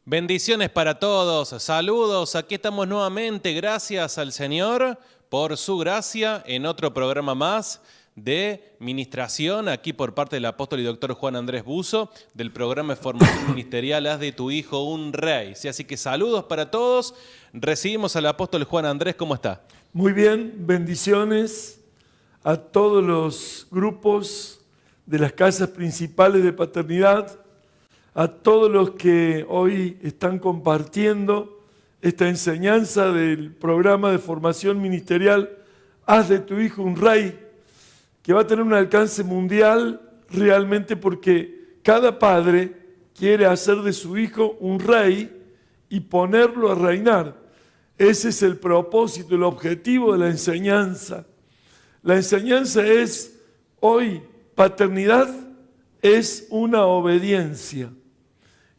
Bendiciones para todos, saludos, aquí estamos nuevamente, gracias al Señor por su gracia en otro programa más de ministración, aquí por parte del apóstol y doctor Juan Andrés Buzo, del programa de formación ministerial Haz de tu hijo un rey. Sí, así que saludos para todos, recibimos al apóstol Juan Andrés, ¿cómo está? Muy bien, bendiciones a todos los grupos de las casas principales de paternidad, a todos los que hoy están compartiendo esta enseñanza del programa de formación ministerial Haz de tu hijo un rey, que va a tener un alcance mundial realmente porque cada padre quiere hacer de su hijo un rey y ponerlo a reinar. Ese es el propósito, el objetivo de la enseñanza. La enseñanza es, hoy, paternidad es una obediencia.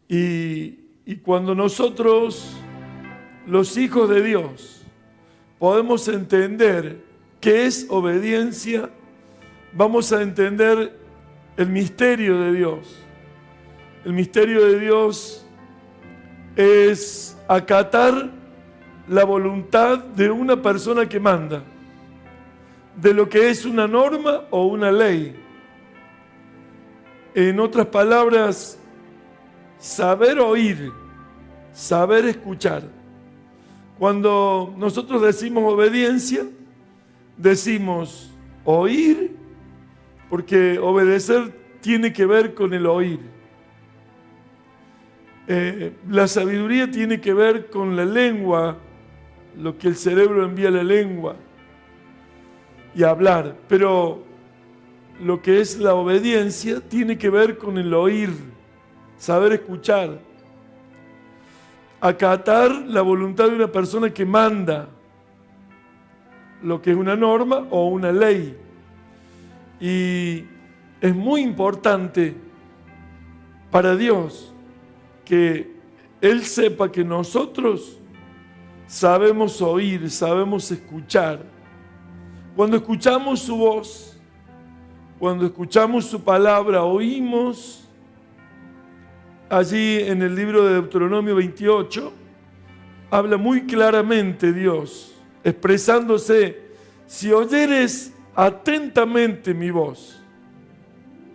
Y cuando nosotros, los hijos de Dios, podemos entender qué es obediencia, vamos a entender el misterio de Dios. El misterio de Dios es acatar la voluntad de una persona que manda, de lo que es una norma o una ley. En otras palabras, saber oír, saber escuchar. Cuando nosotros decimos obediencia, decimos oír, porque obedecer tiene que ver con el oír. La sabiduría tiene que ver con la lengua, lo que el cerebro envía a la lengua y hablar, pero lo que es la obediencia tiene que ver con el oír, saber escuchar, acatar la voluntad de una persona que manda, lo que es una norma o una ley. Y es muy importante para Dios que Él sepa que nosotros sabemos oír, sabemos escuchar. Cuando escuchamos su voz, cuando escuchamos su palabra, oímos. Allí en el libro de Deuteronomio 28, habla muy claramente Dios, expresándose, si oyeres atentamente mi voz.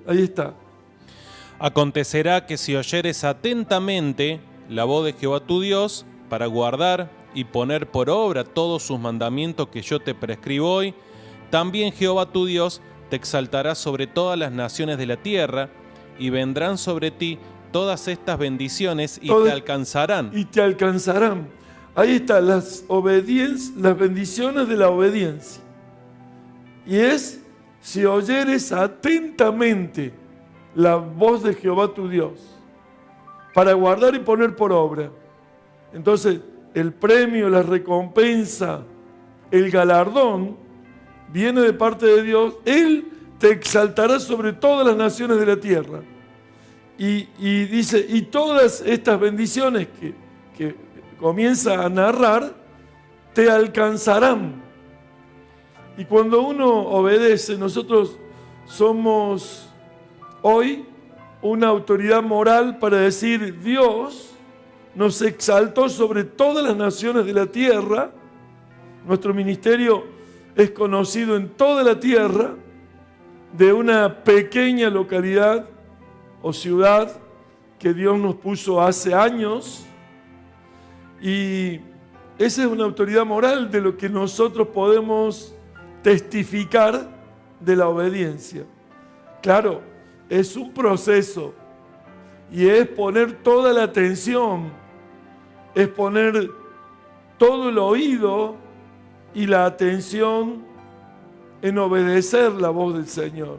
Ahí está. Acontecerá que si oyeres atentamente la voz de Jehová tu Dios, para guardar y poner por obra todos sus mandamientos que yo te prescribo hoy, también Jehová tu Dios te exaltará sobre todas las naciones de la tierra, y vendrán sobre ti todas estas bendiciones y te alcanzarán. Y te alcanzarán. Ahí están las bendiciones de la obediencia. Y es, si oyeres atentamente la voz de Jehová tu Dios, para guardar y poner por obra. Entonces, el premio, la recompensa, el galardón, viene de parte de Dios. Él te exaltará sobre todas las naciones de la tierra. Y dice, y todas estas bendiciones que comienza a narrar, te alcanzarán. Y cuando uno obedece, nosotros somos hoy una autoridad moral para decir, Dios nos exaltó sobre todas las naciones de la tierra. Nuestro ministerio es conocido en toda la tierra, de una pequeña localidad o ciudad que Dios nos puso hace años, y esa es una autoridad moral de lo que nosotros podemos testificar de la obediencia. Claro, es un proceso y es poner toda la atención, es poner todo el oído y la atención en obedecer la voz del Señor.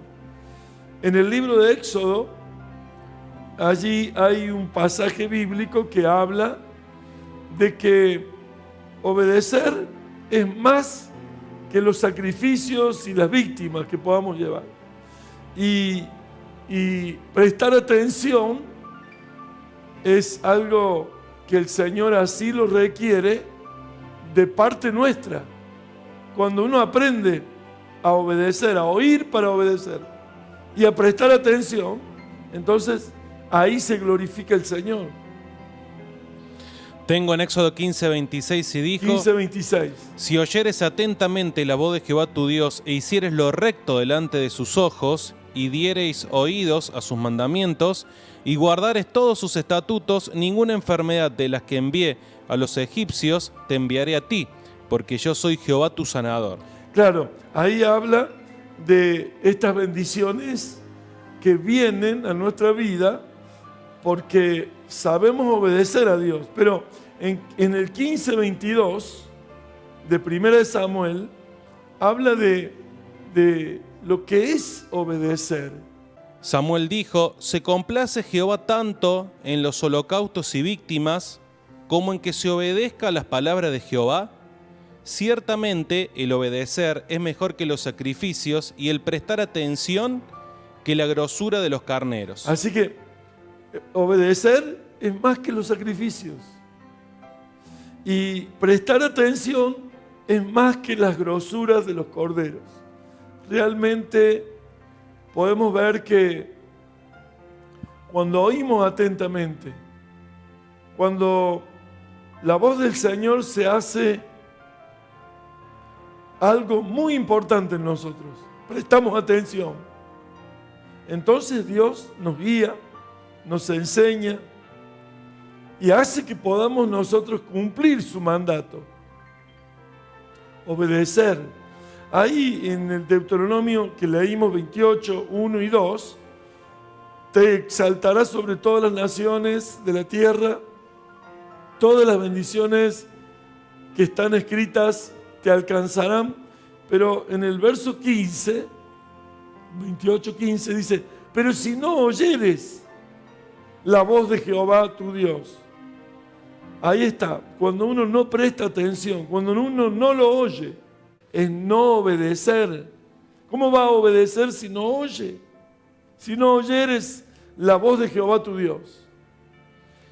En el libro de Éxodo, allí hay un pasaje bíblico que habla de que obedecer es más que los sacrificios y las víctimas que podamos llevar. Y prestar atención es algo que el Señor así lo requiere de parte nuestra. Cuando uno aprende a obedecer, a oír para obedecer y a prestar atención, entonces ahí se glorifica el Señor. Tengo en Éxodo 15:26 y dijo: 15:26. Si oyeres atentamente la voz de Jehová tu Dios e hicieres lo recto delante de sus ojos y diereis oídos a sus mandamientos y guardares todos sus estatutos, ninguna enfermedad de las que envié a los egipcios te enviaré a ti, porque yo soy Jehová tu sanador. Claro, ahí habla de estas bendiciones que vienen a nuestra vida porque sabemos obedecer a Dios. Pero en el 15:22 de 1 Samuel habla de lo que es obedecer. Samuel dijo: se complace Jehová tanto en los holocaustos y víctimas como en que se obedezca a las palabras de Jehová. Ciertamente el obedecer es mejor que los sacrificios y el prestar atención que la grosura de los carneros. Así que obedecer es más que los sacrificios. Y prestar atención es más que las grosuras de los corderos. Realmente podemos ver que cuando oímos atentamente, cuando la voz del Señor se hace algo muy importante en nosotros, prestamos atención, entonces Dios nos guía, nos enseña y hace que podamos nosotros cumplir su mandato, obedecer. Ahí en el Deuteronomio que leímos 28, 1 y 2, te exaltarás sobre todas las naciones de la tierra, todas las bendiciones que están escritas te alcanzarán. Pero en el verso 15, 28, 15 dice: pero si no oyeres la voz de Jehová tu Dios. Ahí está, cuando uno no presta atención, cuando uno no lo oye, es no obedecer. ¿Cómo va a obedecer si no oye? Si no oyeres la voz de Jehová tu Dios.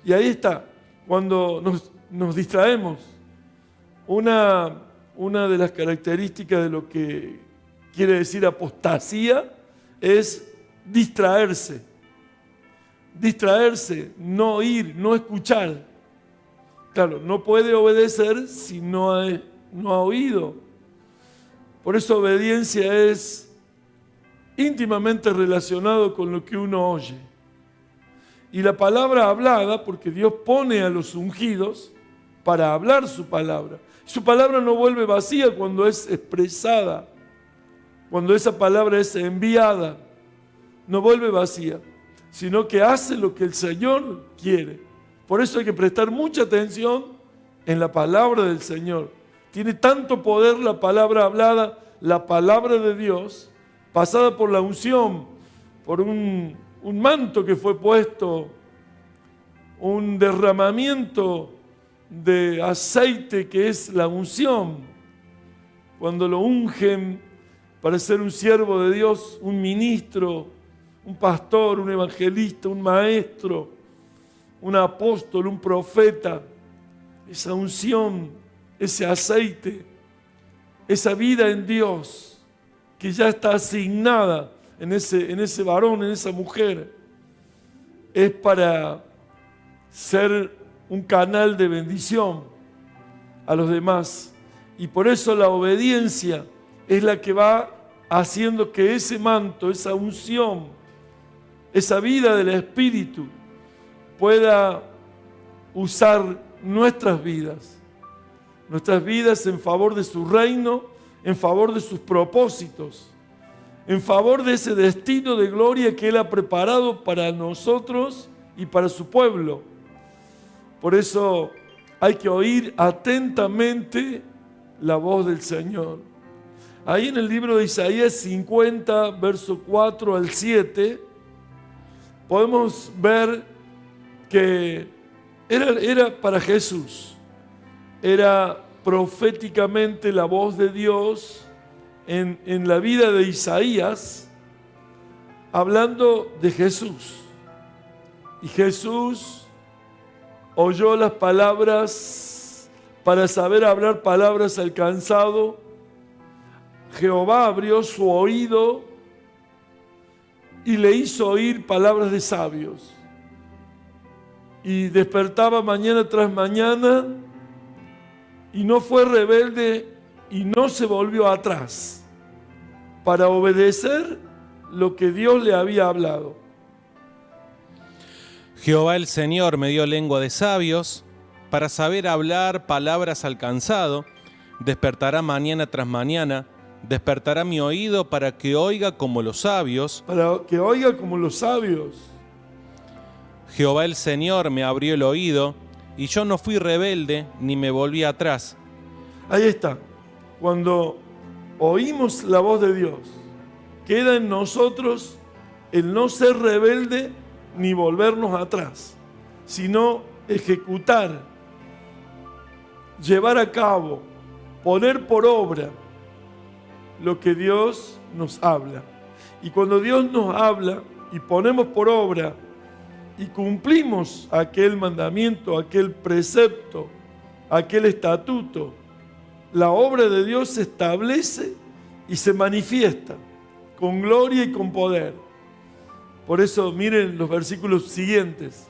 Y ahí está, cuando nos distraemos, una de las características de lo que quiere decir apostasía es distraerse. Distraerse, no oír, no escuchar. Claro, no puede obedecer si no ha oído. Por eso obediencia es íntimamente relacionado con lo que uno oye. Y la palabra hablada, porque Dios pone a los ungidos para hablar su palabra. Su palabra no vuelve vacía cuando es expresada, cuando esa palabra es enviada, no vuelve vacía, sino que hace lo que el Señor quiere. Por eso hay que prestar mucha atención en la palabra del Señor. Tiene tanto poder la palabra hablada, la palabra de Dios, pasada por la unción, por un manto que fue puesto, un derramamiento de aceite que es la unción. Cuando lo ungen para ser un siervo de Dios, un ministro, un pastor, un evangelista, un maestro, un apóstol, un profeta, esa unción, ese aceite, esa vida en Dios que ya está asignada en ese varón, en esa mujer, es para ser un canal de bendición a los demás. Y por eso la obediencia es la que va haciendo que ese manto, esa unción, esa vida del Espíritu pueda usar nuestras vidas en favor de su reino, en favor de sus propósitos, en favor de ese destino de gloria que Él ha preparado para nosotros y para su pueblo. Por eso hay que oír atentamente la voz del Señor. Ahí en el libro de Isaías 50, verso 4 al 7, podemos ver que era para Jesús. Era proféticamente la voz de Dios en la vida de Isaías, hablando de Jesús. Y Jesús oyó las palabras para saber hablar palabras al cansado. Jehová abrió su oído y le hizo oír palabras de sabios. y despertaba mañana tras mañana y no fue rebelde y no se volvió atrás para obedecer lo que Dios le había hablado. Jehová el Señor me dio lengua de sabios, para saber hablar palabras al cansado. Despertará mañana tras mañana, despertará mi oído para que oiga como los sabios. Para que oiga como los sabios. Jehová el Señor me abrió el oído, y yo no fui rebelde ni me volví atrás. Ahí está. Cuando oímos la voz de Dios, queda en nosotros el no ser rebelde ni volvernos atrás, sino ejecutar, llevar a cabo, poner por obra lo que Dios nos habla. Y cuando Dios nos habla y ponemos por obra y cumplimos aquel mandamiento, aquel precepto, aquel estatuto, la obra de Dios se establece y se manifiesta con gloria y con poder. Por eso miren los versículos siguientes.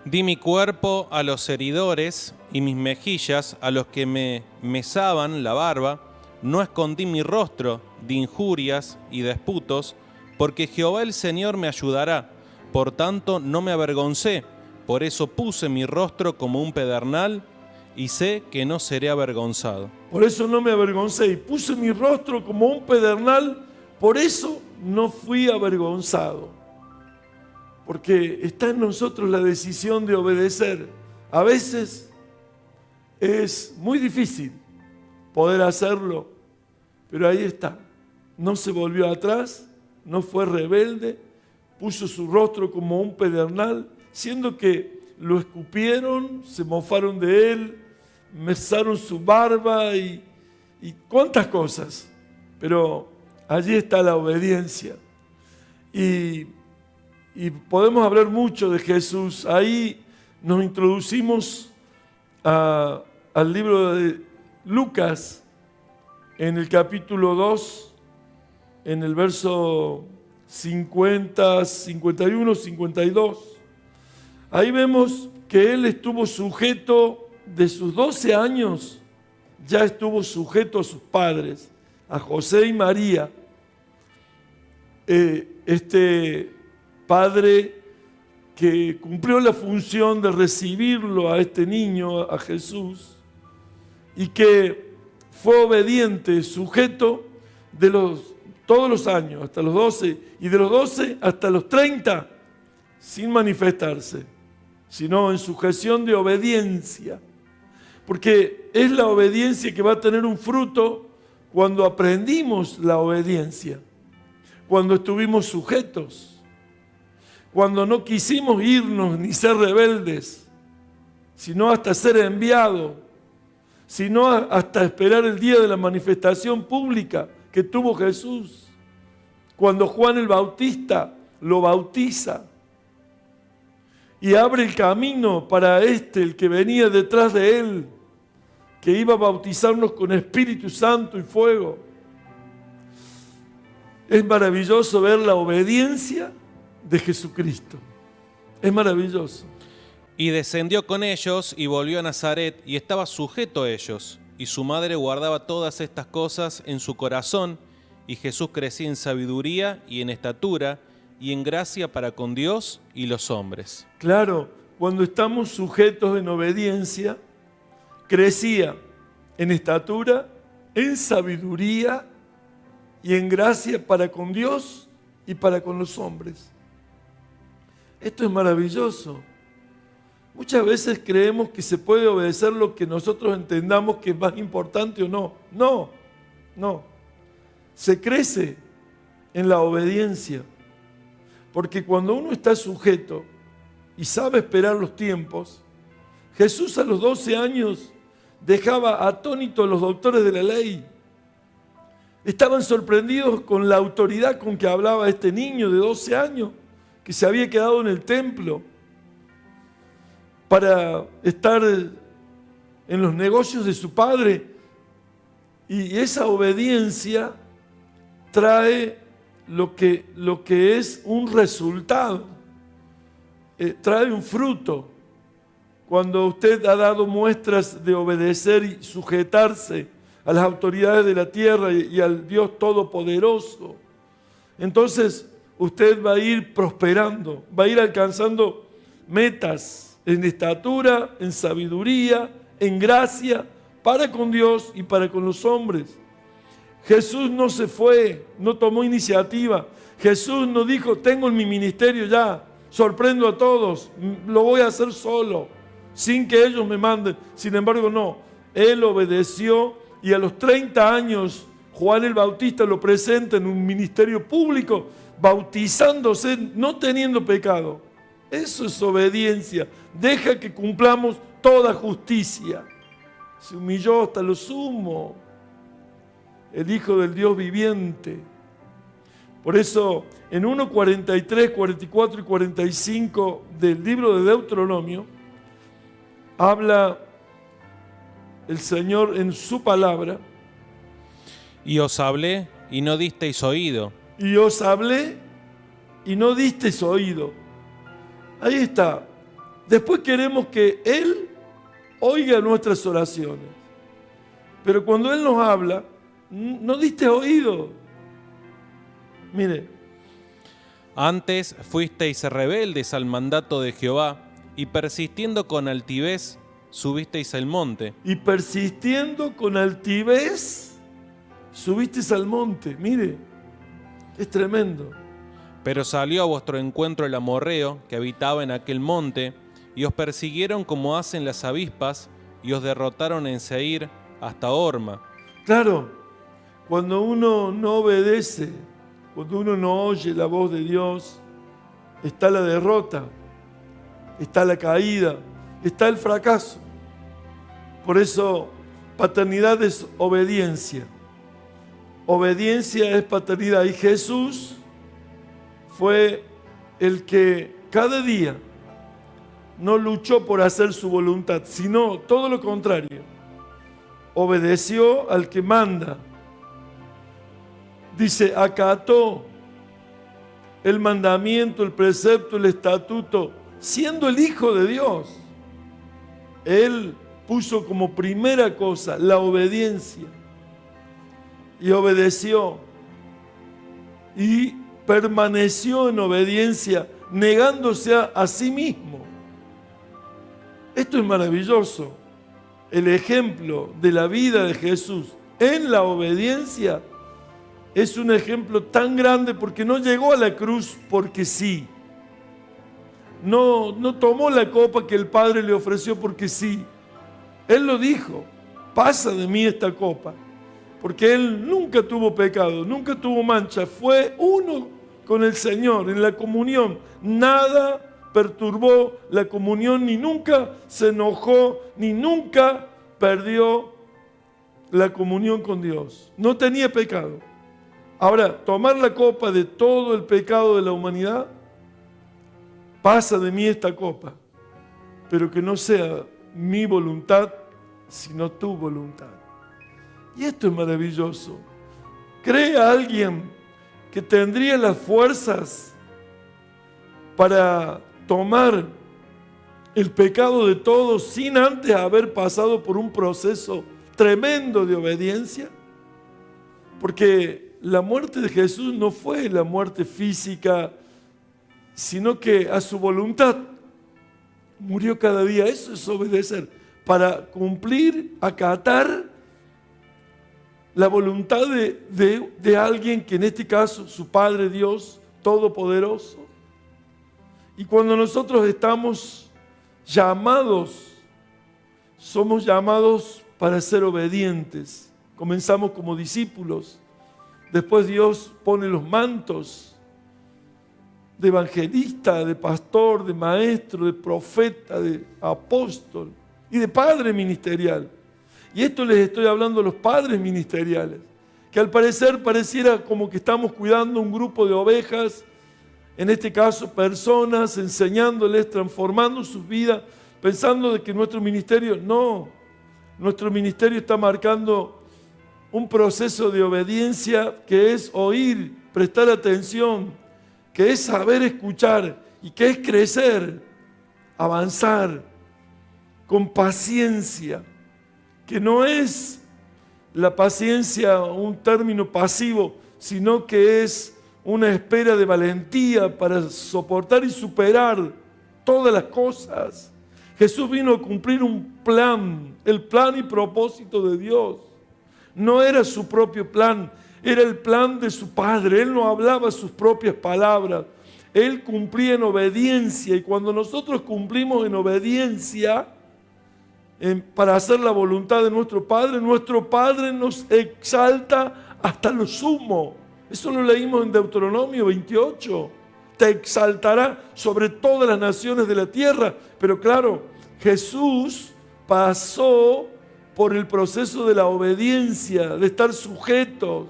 Di mi cuerpo a los heridores y mis mejillas a los que me mesaban la barba. No escondí mi rostro de injurias y disputos, porque Jehová el Señor me ayudará. Por tanto no me avergoncé, por eso puse mi rostro como un pedernal y sé que no seré avergonzado. Por eso no me avergoncé y puse mi rostro como un pedernal, por eso no fui avergonzado. Porque está en nosotros la decisión de obedecer. A veces es muy difícil poder hacerlo, pero ahí está. No se volvió atrás, no fue rebelde, puso su rostro como un pedernal, siendo que lo escupieron, se mofaron de él, mesaron su barba y cuántas cosas. Pero allí está la obediencia. Y podemos hablar mucho de Jesús. Ahí nos introducimos al libro de Lucas, en el capítulo 2, en el verso 50, 51, 52. Ahí vemos que él estuvo sujeto, de sus 12 años, ya estuvo sujeto a sus padres, a José y María. Este padre que cumplió la función de recibirlo a este niño, a Jesús, y que fue obediente, sujeto todos los años, hasta los 12, y de los 12 hasta los 30, sin manifestarse, sino en sujeción de obediencia. Porque es la obediencia que va a tener un fruto cuando aprendimos la obediencia, cuando estuvimos sujetos, cuando no quisimos irnos ni ser rebeldes, sino hasta ser enviados, sino hasta esperar el día de la manifestación pública que tuvo Jesús, cuando Juan el Bautista lo bautiza y abre el camino para el que venía detrás de él, que iba a bautizarnos con Espíritu Santo y fuego. Es maravilloso ver la obediencia de Jesucristo. Es maravilloso. Y descendió con ellos y volvió a Nazaret y estaba sujeto a ellos. Y su madre guardaba todas estas cosas en su corazón. Y Jesús crecía en sabiduría y en estatura y en gracia para con Dios y los hombres. Claro, cuando estamos sujetos en obediencia, crecía en estatura, en sabiduría y en gracia para con Dios y para con los hombres. Esto es maravilloso. Muchas veces creemos que se puede obedecer lo que nosotros entendamos que es más importante o no. No. Se crece en la obediencia. Porque cuando uno está sujeto y sabe esperar los tiempos, Jesús a los 12 años dejaba atónitos a los doctores de la ley. Estaban sorprendidos con la autoridad con que hablaba este niño de 12 años, que se había quedado en el templo para estar en los negocios de su padre. Y esa obediencia trae lo que es un resultado, trae un fruto, cuando usted ha dado muestras de obedecer y sujetarse a las autoridades de la tierra y al Dios Todopoderoso, entonces usted va a ir prosperando, va a ir alcanzando metas en estatura, en sabiduría, en gracia, para con Dios y para con los hombres. Jesús no se fue, no tomó iniciativa. Jesús no dijo, tengo en mi ministerio ya, sorprendo a todos, lo voy a hacer solo, sin que ellos me manden. Sin embargo, no. Él obedeció y a los 30 años Juan el Bautista lo presenta en un ministerio público, bautizándose, no teniendo pecado. Eso es obediencia. Deja que cumplamos toda justicia. Se humilló hasta lo sumo, el Hijo del Dios viviente. Por eso, en 1:43, 44 y 45 del libro de Deuteronomio, habla el Señor en su palabra. Y os hablé y no disteis oído. Y os hablé y no disteis oído. Ahí está. Después queremos que Él oiga nuestras oraciones. Pero cuando Él nos habla, no diste oído. Mire. Antes fuisteis rebeldes al mandato de Jehová, y persistiendo con altivez, subisteis al monte. Y persistiendo con altivez, subisteis al monte. Mire, es tremendo. Pero salió a vuestro encuentro el amorreo que habitaba en aquel monte, y os persiguieron como hacen las avispas, y os derrotaron en Seir hasta Horma. Claro, cuando uno no obedece, cuando uno no oye la voz de Dios, está la derrota, está la caída, está el fracaso. Por eso, paternidad es obediencia. Obediencia es paternidad. Y Jesús fue el que cada día no luchó por hacer su voluntad, sino todo lo contrario. Obedeció al que manda. Dice, acató el mandamiento, el precepto, el estatuto, siendo el Hijo de Dios. Él puso como primera cosa la obediencia. Y obedeció. Y permaneció en obediencia, negándose a sí mismo. Esto es maravilloso. El ejemplo de la vida de Jesús en la obediencia es un ejemplo tan grande porque no llegó a la cruz porque sí. No tomó la copa que el Padre le ofreció porque sí. Él lo dijo, pasa de mí esta copa. Porque Él nunca tuvo pecado, nunca tuvo mancha. Fue uno con el Señor en la comunión. Nada perturbó la comunión, ni nunca se enojó, ni nunca perdió la comunión con Dios. No tenía pecado. Ahora, tomar la copa de todo el pecado de la humanidad, pasa de mí esta copa, pero que no sea mi voluntad, sino tu voluntad. Y esto es maravilloso. ¿Cree alguien que tendría las fuerzas para tomar el pecado de todos sin antes haber pasado por un proceso tremendo de obediencia? Porque la muerte de Jesús no fue la muerte física, sino que a su voluntad murió cada día. Eso es obedecer, para cumplir, acatar la voluntad de alguien que en este caso, su Padre Dios Todopoderoso. Y cuando nosotros estamos llamados, somos llamados para ser obedientes. Comenzamos como discípulos. Después Dios pone los mantos de evangelista, de pastor, de maestro, de profeta, de apóstol y de padre ministerial. Y esto les estoy hablando a los padres ministeriales, que al parecer pareciera como que estamos cuidando un grupo de ovejas, en este caso personas, enseñándoles, transformando sus vidas, pensando de que nuestro ministerio, no, nuestro ministerio está marcando un proceso de obediencia que es oír, prestar atención, que es saber escuchar y que es crecer, avanzar. con paciencia, que no es la paciencia un término pasivo, sino que es una espera de valentía para soportar y superar todas las cosas. Jesús vino a cumplir un plan, el plan y propósito de Dios. No era su propio plan, era el plan de su Padre. Él no hablaba sus propias palabras. Él cumplía en obediencia, y cuando nosotros cumplimos en obediencia para hacer la voluntad de nuestro Padre nos exalta hasta lo sumo. Eso lo leímos en Deuteronomio 28. Te exaltará sobre todas las naciones de la tierra. Pero claro, Jesús pasó por el proceso de la obediencia, de estar sujetos.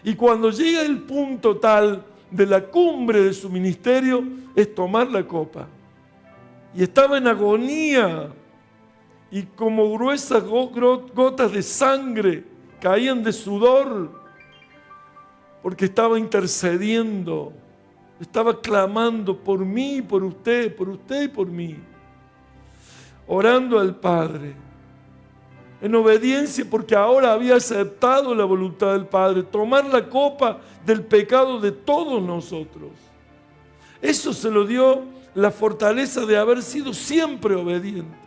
Y cuando llega el punto tal de la cumbre de su ministerio, es tomar la copa. Y estaba en agonía, y como gruesas gotas de sangre caían de sudor, porque estaba intercediendo, estaba clamando por mí, por usted y por mí, orando al Padre, en obediencia, porque ahora había aceptado la voluntad del Padre, tomar la copa del pecado de todos nosotros. Eso se lo dio la fortaleza de haber sido siempre obediente.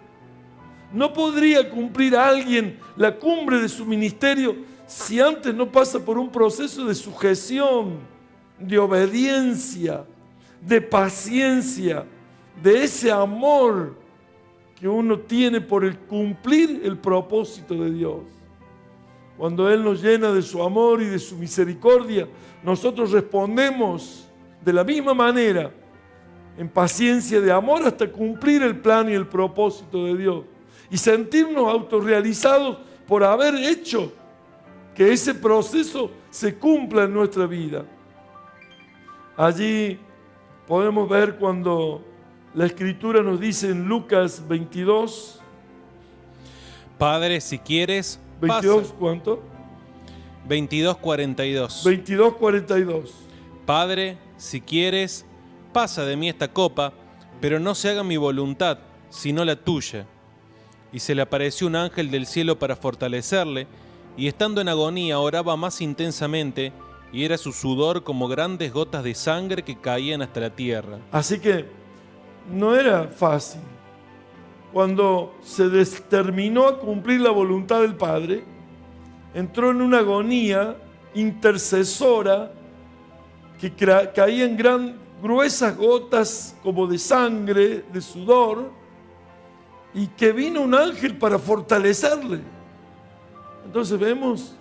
No podría cumplir a alguien la cumbre de su ministerio si antes no pasa por un proceso de sujeción, de obediencia, de paciencia, de ese amor que uno tiene por el cumplir el propósito de Dios. Cuando Él nos llena de su amor y de su misericordia, nosotros respondemos de la misma manera, en paciencia de amor hasta cumplir el plan y el propósito de Dios. Y sentirnos autorrealizados por haber hecho que ese proceso se cumpla en nuestra vida. Allí podemos ver cuando la Escritura nos dice en Lucas 22. Padre, si quieres, 22, pasa. ¿Cuánto? 22:42. 22:42. Padre, si quieres, pasa de mí esta copa, pero no se haga mi voluntad, sino la tuya. Y se le apareció un ángel del cielo para fortalecerle, y estando en agonía oraba más intensamente, y era su sudor como grandes gotas de sangre que caían hasta la tierra. Así que no era fácil. Cuando se determinó a cumplir la voluntad del Padre, entró en una agonía intercesora que caía en gruesas gotas como de sangre, de sudor, y que vino un ángel para fortalecerle. Entonces vemos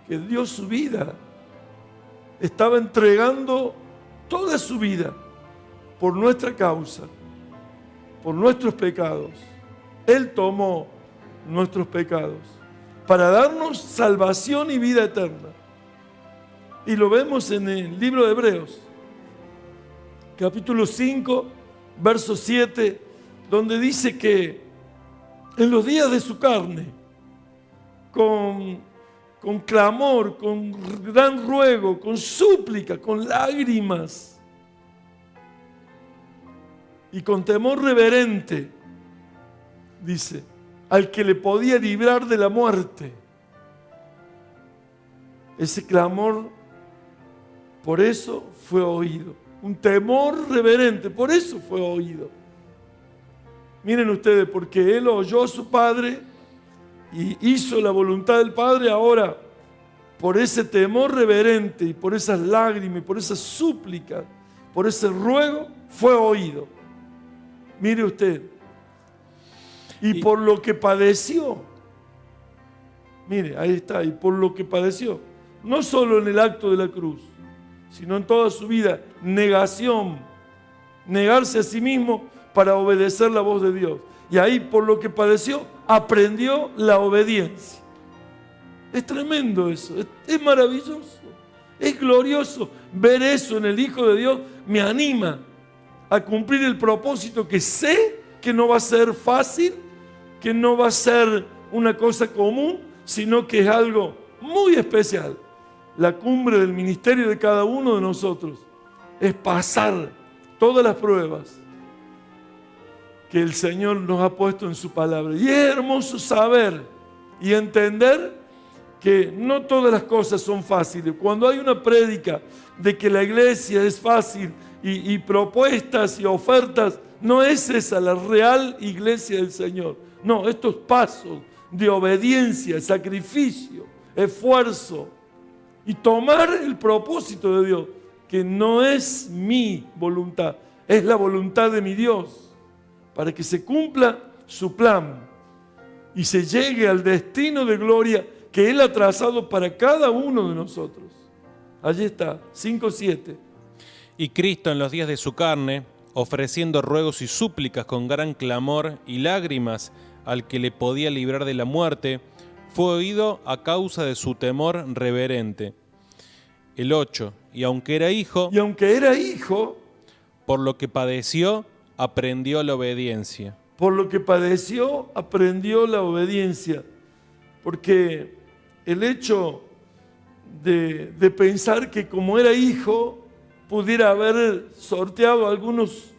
que dio su vida, estaba entregando toda su vida por nuestra causa, por nuestros pecados. Él tomó nuestros pecados para darnos salvación y vida eterna. Y lo vemos en el libro de Hebreos, capítulo 5, verso 7, donde dice que en los días de su carne, con clamor, con gran ruego, con súplica, con lágrimas y con temor reverente, dice, al que le podía librar de la muerte. Ese clamor, por eso fue oído. Un temor reverente, por eso fue oído. Miren ustedes, porque él oyó a su Padre y hizo la voluntad del Padre, ahora por ese temor reverente y por esas lágrimas, por esas súplicas, por ese ruego, fue oído. Mire usted, y por lo que padeció, mire, ahí está, y por lo que padeció, no solo en el acto de la cruz, sino en toda su vida, negación, negarse a sí mismo para obedecer la voz de Dios. Y ahí, por lo que padeció, aprendió la obediencia. Es tremendo eso, es maravilloso, es glorioso ver eso en el Hijo de Dios. Me anima a cumplir el propósito que sé que no va a ser fácil, que no va a ser una cosa común, sino que es algo muy especial. La cumbre del ministerio de cada uno de nosotros es pasar todas las pruebas que el Señor nos ha puesto en su palabra. Y es hermoso saber y entender que no todas las cosas son fáciles. Cuando hay una prédica de que la iglesia es fácil y propuestas y ofertas, no es esa la real iglesia del Señor. No, estos pasos de obediencia, sacrificio, esfuerzo y tomar el propósito de Dios, que no es mi voluntad, es la voluntad de mi Dios, para que se cumpla su plan y se llegue al destino de gloria que Él ha trazado para cada uno de nosotros. Allí está, 5:7. Y Cristo en los días de su carne, ofreciendo ruegos y súplicas con gran clamor y lágrimas al que le podía librar de la muerte, fue oído a causa de su temor reverente. El 8. Y aunque era hijo, por lo que padeció, aprendió la obediencia. Por lo que padeció, aprendió la obediencia. Porque el hecho de pensar que como era hijo, pudiera haber sorteado algunos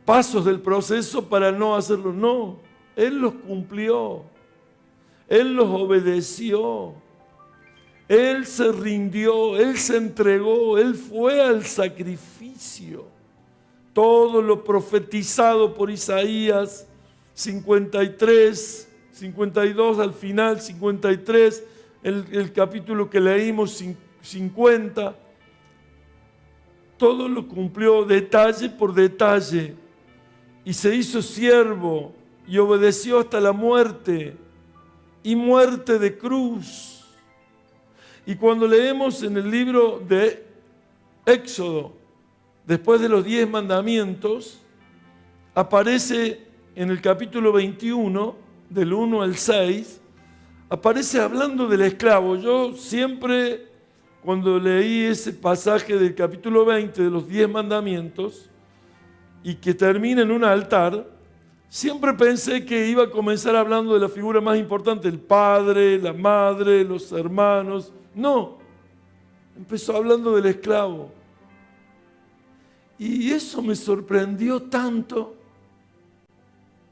pasos del proceso para no hacerlo. No, Él los cumplió. Él los obedeció. Él se rindió, Él se entregó, Él fue al sacrificio. Todo lo profetizado por Isaías 53, 52 al final, 53, el capítulo que leímos 50, todo lo cumplió detalle por detalle y se hizo siervo y obedeció hasta la muerte y muerte de cruz. Y cuando leemos en el libro de Éxodo, después de los 10 mandamientos, aparece en el capítulo 21, del 1 al 6, aparece hablando del esclavo. Yo siempre, cuando leí ese pasaje del capítulo 20 de los 10 mandamientos, y que termina en un altar, siempre pensé que iba a comenzar hablando de la figura más importante, el padre, la madre, los hermanos. No, empezó hablando del esclavo. Y eso me sorprendió tanto.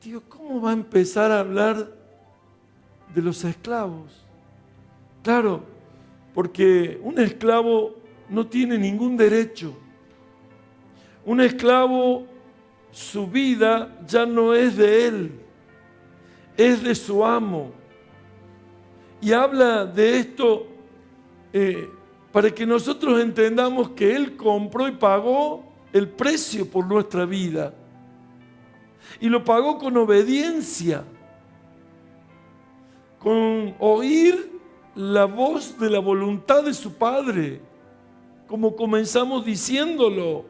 Digo, ¿cómo va a empezar a hablar de los esclavos? Claro, porque un esclavo no tiene ningún derecho. Un esclavo, su vida ya no es de él, es de su amo. Y habla de esto para que nosotros entendamos que Él compró y pagó el precio por nuestra vida. Y lo pagó con obediencia, con oír la voz de la voluntad de su Padre, como comenzamos diciéndolo,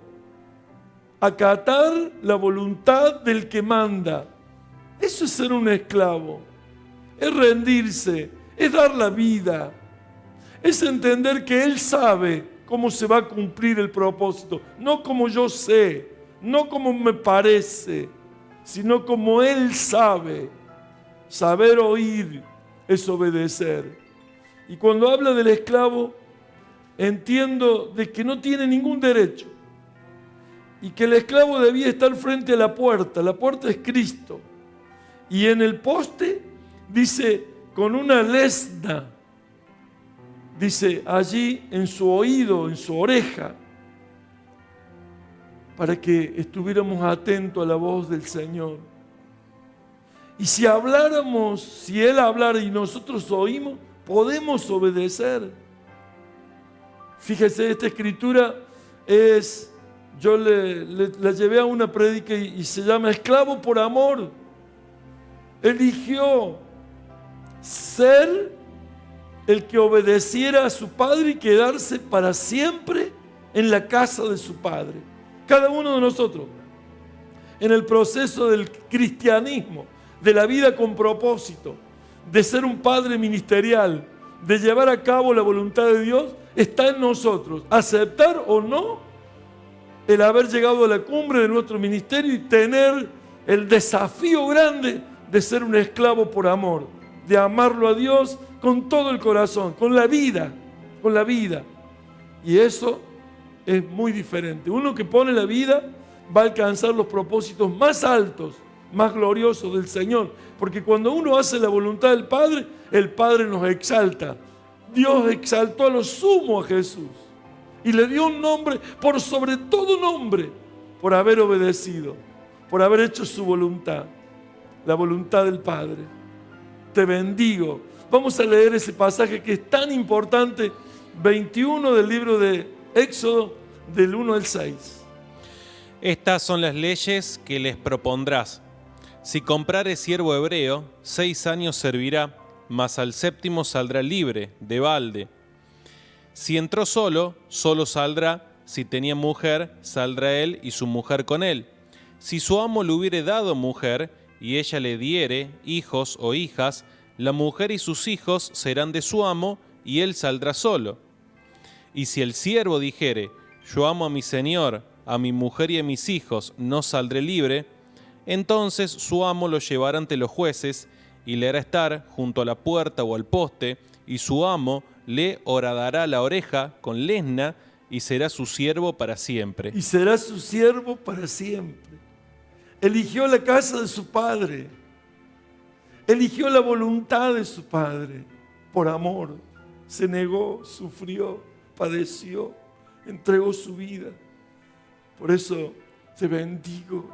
acatar la voluntad del que manda. Eso es ser un esclavo, es rendirse, es dar la vida, es entender que Él sabe cómo se va a cumplir el propósito, no como yo sé, no como me parece, sino como Él sabe. Saber oír es obedecer. Y cuando habla del esclavo, entiendo de que no tiene ningún derecho y que el esclavo debía estar frente a la puerta es Cristo. Y en el poste dice, con una lesna, dice allí en su oído, en su oreja, para que estuviéramos atentos a la voz del Señor. Y si habláramos, si Él hablara y nosotros oímos, podemos obedecer. Fíjese, esta escritura es, yo la llevé a una prédica y se llama Esclavo por amor. Eligió ser el que obedeciera a su padre y quedarse para siempre en la casa de su padre. Cada uno de nosotros, en el proceso del cristianismo, de la vida con propósito, de ser un padre ministerial, de llevar a cabo la voluntad de Dios, está en nosotros. Aceptar o no el haber llegado a la cumbre de nuestro ministerio y tener el desafío grande de ser un esclavo por amor, de amarlo a Dios con todo el corazón, con la vida. Y eso es muy diferente. Uno que pone la vida va a alcanzar los propósitos más altos, más gloriosos del Señor. Porque cuando uno hace la voluntad del Padre, el Padre nos exalta. Dios exaltó a lo sumo a Jesús y le dio un nombre por sobre todo nombre, por haber obedecido, por haber hecho su voluntad, la voluntad del Padre. Te bendigo. Vamos a leer ese pasaje que es tan importante, 21 del libro de Éxodo, del 1 al 6. Estas son las leyes que les propondrás. Si comprare siervo hebreo, 6 años servirá, mas al 7º saldrá libre, de balde. Si entró solo, solo saldrá. Si tenía mujer, saldrá él y su mujer con él. Si su amo le hubiere dado mujer, y ella le diere hijos o hijas, la mujer y sus hijos serán de su amo, y él saldrá solo. Y si el siervo dijere, yo amo a mi señor, a mi mujer y a mis hijos, no saldré libre, entonces su amo lo llevará ante los jueces, y le hará estar junto a la puerta o al poste, y su amo le horadará la oreja con lesna, y será su siervo para siempre. Y será su siervo para siempre. Eligió la casa de su padre. Eligió la voluntad de su padre. Por amor. Se negó, sufrió, padeció, entregó su vida. Por eso te bendigo.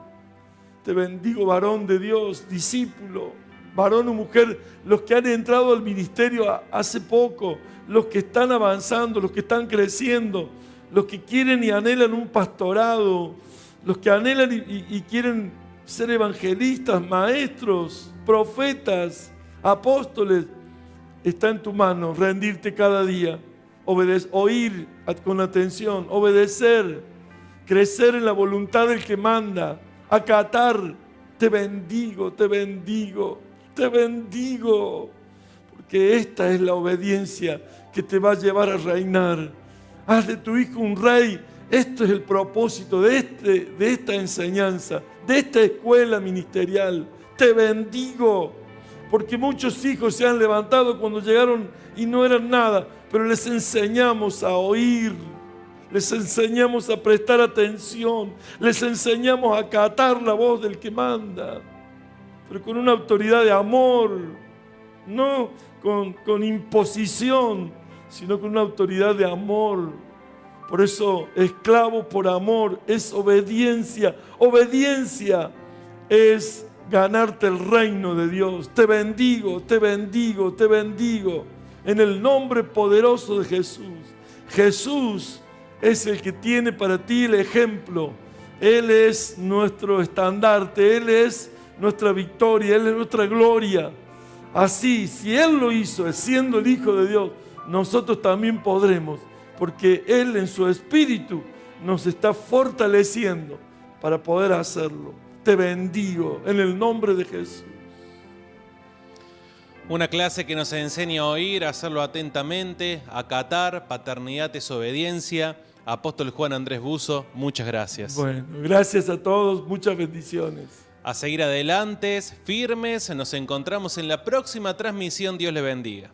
Te bendigo, varón de Dios, discípulo, varón o mujer, los que han entrado al ministerio hace poco, los que están avanzando, los que están creciendo, los que quieren y anhelan un pastorado, los que anhelan y quieren ser evangelistas, maestros, profetas, apóstoles. Está en tu mano rendirte cada día, oír con atención, obedecer, crecer en la voluntad del que manda, acatar. Te bendigo, te bendigo, te bendigo, porque esta es la obediencia que te va a llevar a reinar. Haz de tu hijo un rey. Esto es el propósito de esta enseñanza, de esta escuela ministerial. Te bendigo, porque muchos hijos se han levantado cuando llegaron y no eran nada, pero les enseñamos a oír, les enseñamos a prestar atención, les enseñamos a acatar la voz del que manda, pero con una autoridad de amor, no con imposición, sino con una autoridad de amor. Por eso, esclavo por amor es obediencia. Obediencia es ganarte el reino de Dios. Te bendigo, te bendigo, te bendigo. En el nombre poderoso de Jesús. Jesús es el que tiene para ti el ejemplo. Él es nuestro estandarte. Él es nuestra victoria. Él es nuestra gloria. Así, si Él lo hizo, siendo el Hijo de Dios, nosotros también podremos. Porque Él en su espíritu nos está fortaleciendo para poder hacerlo. Te bendigo en el nombre de Jesús. Una clase que nos enseña a oír, a hacerlo atentamente, a acatar. Paternidad es obediencia. Apóstol Juan Andrés Buzo, muchas gracias. Bueno, gracias a todos, muchas bendiciones. A seguir adelante, firmes, nos encontramos en la próxima transmisión. Dios les bendiga.